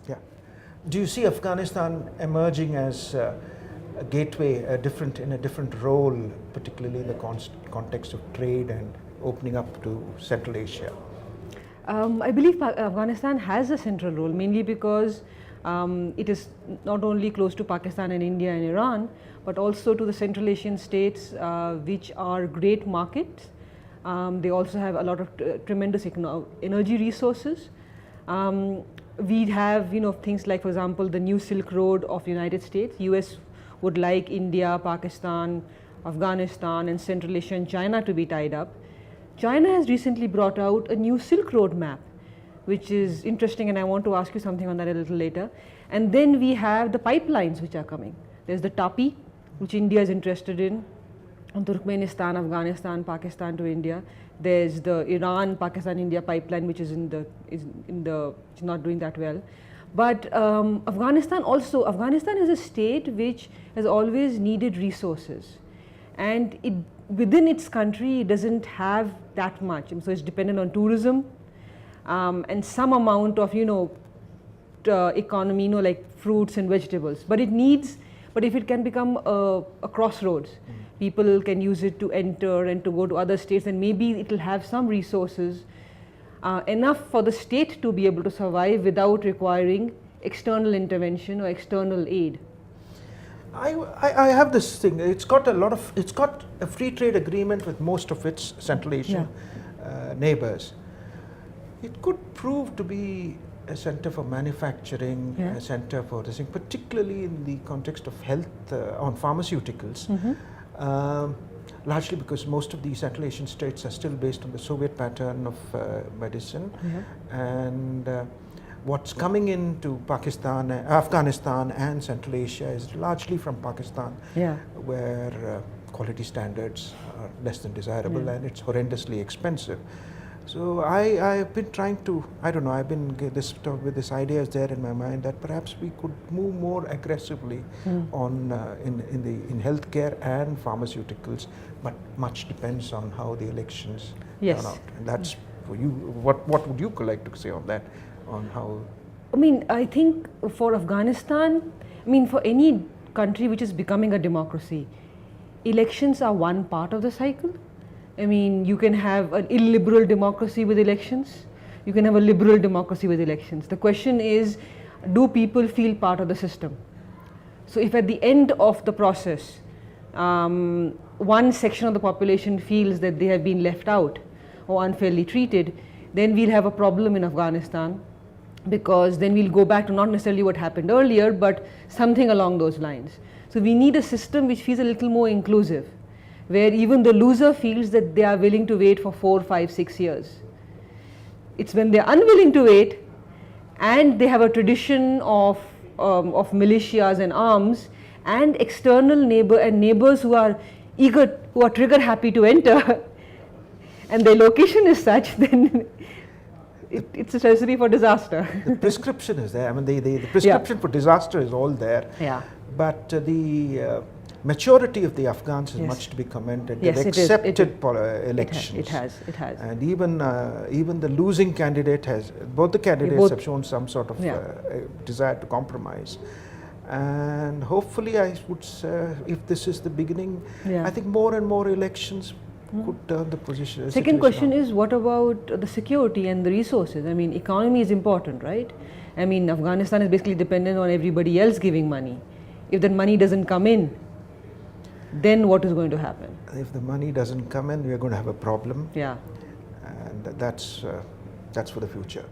Yeah. Do you see Afghanistan emerging as a gateway, in a different role, particularly in the context of trade and opening up to Central Asia? I believe Afghanistan has a central role, mainly because it is not only close to Pakistan and India and Iran, but also to the Central Asian states, which are great markets. They also have a lot of tremendous energy resources. We have, things like, for example, the new Silk Road of the United States. US would like India, Pakistan, Afghanistan, and Central Asia and China to be tied up. China has recently brought out a new Silk Road map, which is interesting, and I want to ask you something on that a little later. And then we have the pipelines which are coming. There's the TAPI, which India is interested in, Turkmenistan, Afghanistan, Pakistan to India. There's the Iran, Pakistan, India pipeline, which is not doing that well. But Afghanistan is a state which has always needed resources, and within its country it doesn't have that much, and so it's dependent on tourism and some amount of economy, like fruits and vegetables. But if it can become a crossroads, people can use it to enter and to go to other states, and maybe it will have some resources enough for the state to be able to survive without requiring external intervention or external aid. I have this thing. It's got a free trade agreement with most of its Central Asian neighbors. It could prove to be a center for manufacturing, a center for this thing, particularly in the context of health on pharmaceuticals. Largely because most of these Central Asian states are still based on the Soviet pattern of medicine, and what's coming into Pakistan, Afghanistan and Central Asia is largely from Pakistan, where quality standards are less than desirable and it's horrendously expensive. So I've been trying to, with this idea is there in my mind that perhaps we could move more aggressively on in healthcare and pharmaceuticals, but much depends on how the elections turn out. And that's for you. What would you like to say on that? On how? I think for Afghanistan, for any country which is becoming a democracy, elections are one part of the cycle. You can have an illiberal democracy with elections. You can have a liberal democracy with elections. The question is, do people feel part of the system? So if at the end of the process, one section of the population feels that they have been left out or unfairly treated, then we'll have a problem in Afghanistan, because then we'll go back to not necessarily what happened earlier, but something along those lines. So we need a system which feels a little more inclusive, where even the loser feels that they are willing to wait for 4, 5, 6 years. It's when they're unwilling to wait and they have a tradition of militias and arms and external neighbors who are eager, who are trigger happy to enter, and their location is such, then it's a recipe for disaster. The prescription is there. The prescription for disaster is all there. But the maturity of the Afghans is much to be commended. They've accepted elections. It has. And even the losing candidate both the candidates have shown some sort of desire to compromise. And hopefully, I would say, if this is the beginning, I think more and more elections could turn the position. Second question is, what about the security and the resources? Economy is important, right? Afghanistan is basically dependent on everybody else giving money. If that money doesn't come in, then what is going to happen? If the money doesn't come in, we are going to have a problem. And that's for the future.